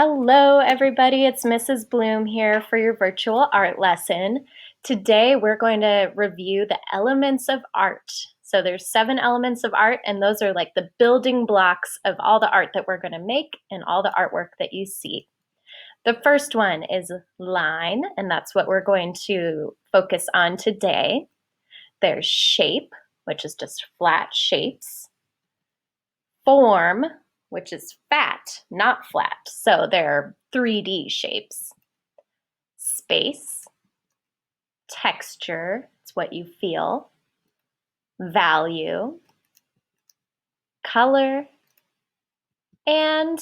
Hello, everybody. It's Mrs. Bloom here for your virtual art lesson. Today, we're going to review the elements of art. So there's 7 elements of art, and those are like the building blocks of all the art that we're going to make and all the artwork that you see. The first one is line, and that's what we're going to focus on today. There's shape, which is just flat shapes. Form, which is fat, not flat. So they're 3D shapes. Space, texture, it's what you feel. Value, color, and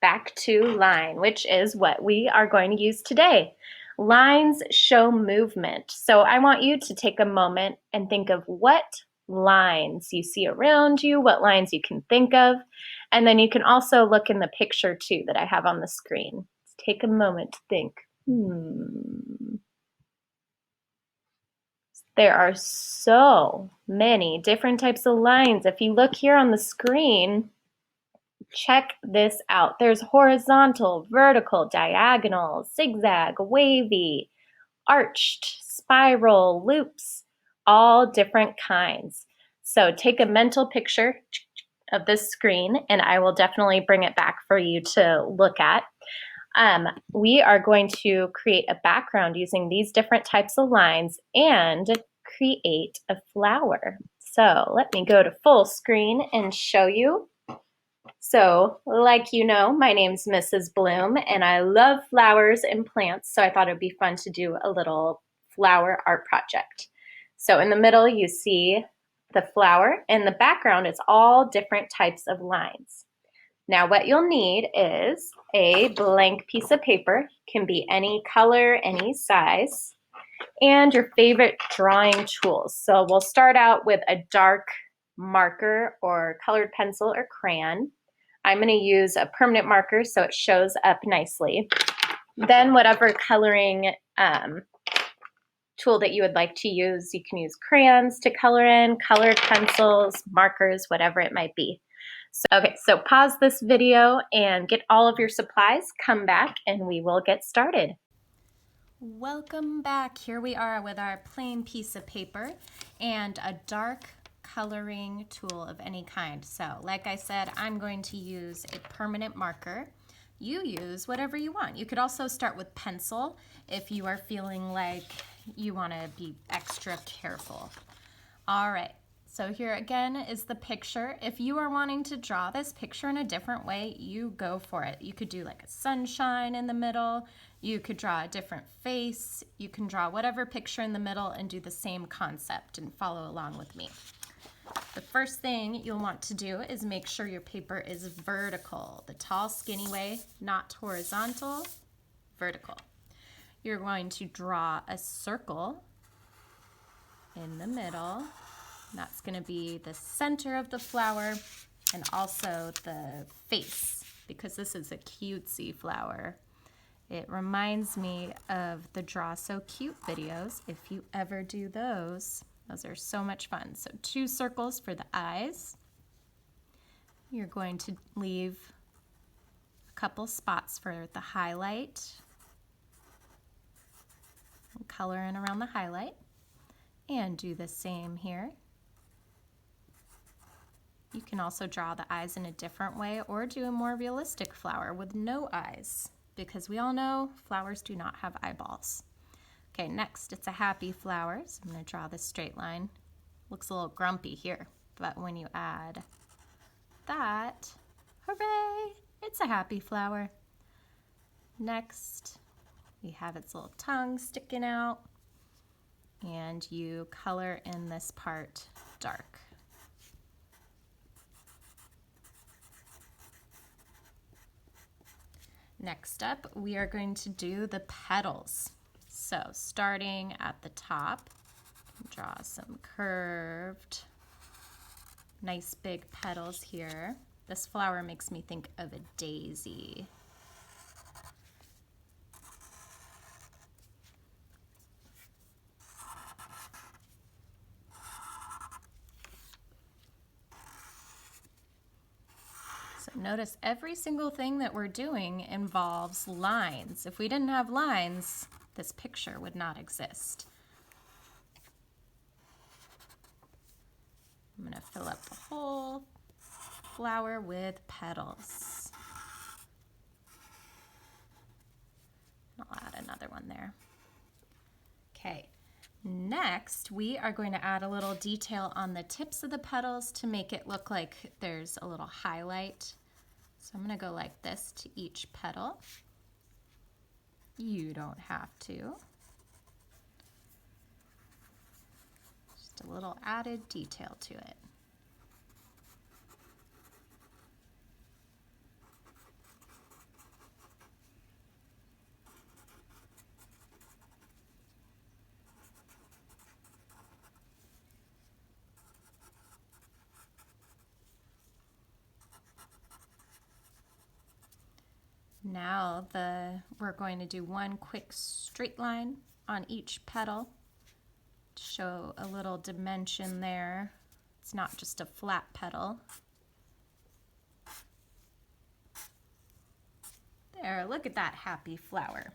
back to line, which is what we are going to use today. Lines show movement. So I want you to take a moment and think of what lines you see around you, what lines you can think of, and then you can also look in the picture too that I have on the screen. Take a moment to think. There are so many different types of lines. If you look here on the screen, check this out. There's horizontal, vertical, diagonal, zigzag, wavy, arched, spiral, loops, all different kinds. So take a mental picture of this screen and I will definitely bring it back for you to look at. We are going to create a background using these different types of lines and create a flower. So let me go to full screen and show you. So like you know, my name's Mrs. Bloom and I love flowers and plants, so I thought it'd be fun to do a little flower art project. So in the middle you see the flower, and the background is all different types of lines. Now what you'll need is a blank piece of paper, can be any color, any size, and your favorite drawing tools. So we'll start out with a dark marker or colored pencil or crayon. I'm going to use a permanent marker so it shows up nicely. Then whatever coloring tool that you would like to use, you can use crayons to color in, colored pencils, markers, whatever it might be. So pause this video and get all of your supplies, come back, and we will get started. Welcome back. Here we are with our plain piece of paper and a dark coloring tool of any kind. So like I said, I'm going to use a permanent marker. You use whatever you want. You could also start with pencil if you are feeling like you want to be extra careful. All right. So here again is the picture. If you are wanting to draw this picture in a different way, you go for it. You could do like a sunshine in the middle. You could draw a different face. You can draw whatever picture in the middle and do the same concept and follow along with me. The first thing you'll want to do is make sure your paper is vertical, the tall, skinny way, not horizontal, vertical. You're going to draw a circle in the middle. That's going to be the center of the flower and also the face, because this is a cutesy flower. It reminds me of the Draw So Cute videos. If you ever do those are so much fun. So 2 circles for the eyes. You're going to leave a couple spots for the highlight. Color in around the highlight. And do the same here. You can also draw the eyes in a different way or do a more realistic flower with no eyes, because we all know flowers do not have eyeballs. Okay, next it's a happy flower, so I'm going to draw this straight line. Looks a little grumpy here, but when you add that, hooray, it's a happy flower. Next, we have its little tongue sticking out, and you color in this part dark. Next up, we are going to do the petals. So starting at the top, draw some curved, nice big petals here. This flower makes me think of a daisy. So notice every single thing that we're doing involves lines. If we didn't have lines, this picture would not exist. I'm going to fill up the whole flower with petals. I'll add another one there. Okay, next we are going to add a little detail on the tips of the petals to make it look like there's a little highlight. So I'm going to go like this to each petal. You don't have to. Just a little added detail to it. Now we're going to do one quick straight line on each petal to show a little dimension there. It's not just a flat petal. There, look at that happy flower.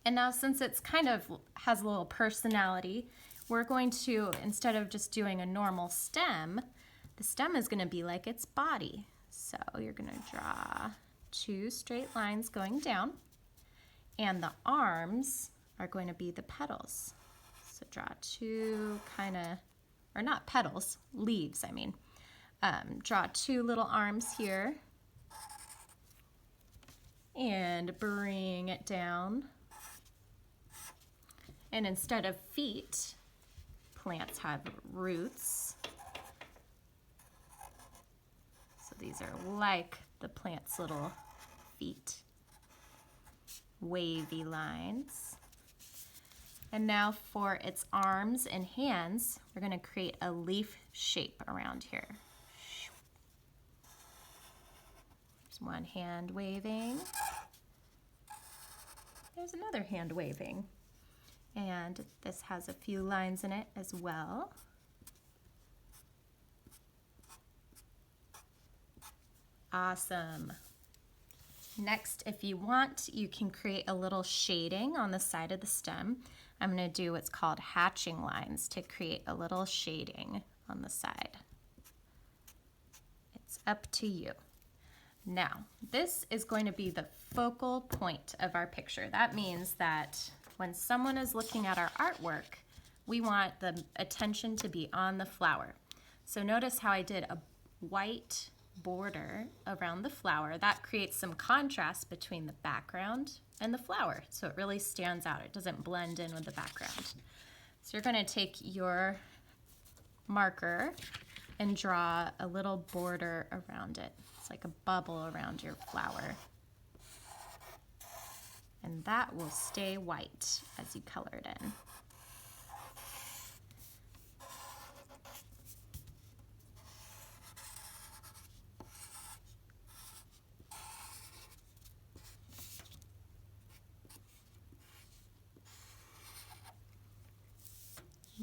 And now since it's kind of has a little personality, we're going to, instead of just doing a normal stem, the stem is going to be like its body. So you're going to draw 2 straight lines going down, and the arms are going to be the petals. So draw 2 kind of, or not petals, leaves, I mean. Draw 2 little arms here, and bring it down. And instead of feet, plants have roots. So these are like the plant's little feet. Wavy lines. And now for its arms and hands, we're going to create a leaf shape around here. There's one hand waving. There's another hand waving. And this has a few lines in it as well. Awesome. Next, if you want, you can create a little shading on the side of the stem. I'm going to do what's called hatching lines to create a little shading on the side. It's up to you. Now, this is going to be the focal point of our picture. That means that when someone is looking at our artwork, we want the attention to be on the flower. So notice how I did a white border around the flower. That creates some contrast between the background and the flower, so it really stands out. It doesn't blend in with the background. So you're going to take your marker and draw a little border around it. It's like a bubble around your flower. And that will stay white as you color it in.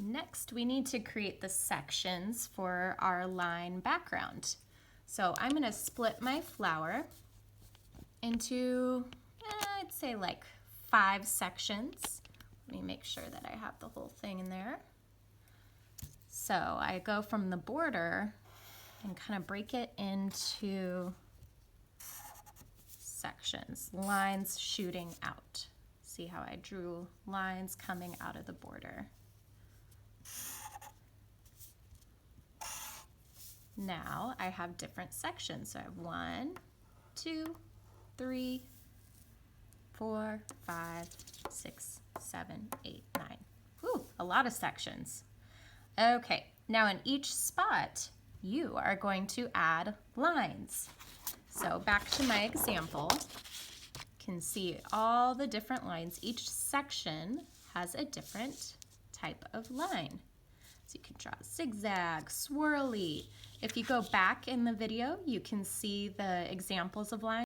Next, we need to create the sections for our line background. So I'm going to split my flower into, I'd say like 5 sections. Let me make sure that I have the whole thing in there. So I go from the border and kind of break it into sections, lines shooting out. See how I drew lines coming out of the border. Now I have different sections. So I have 1, 2, 3, 4, 5, 6, 7, 8, 9. Ooh, a lot of sections. Okay, now in each spot, you are going to add lines. So back to my example, you can see all the different lines. Each section has a different type of line. So you can draw zigzag, swirly. If you go back in the video, you can see the examples of lines.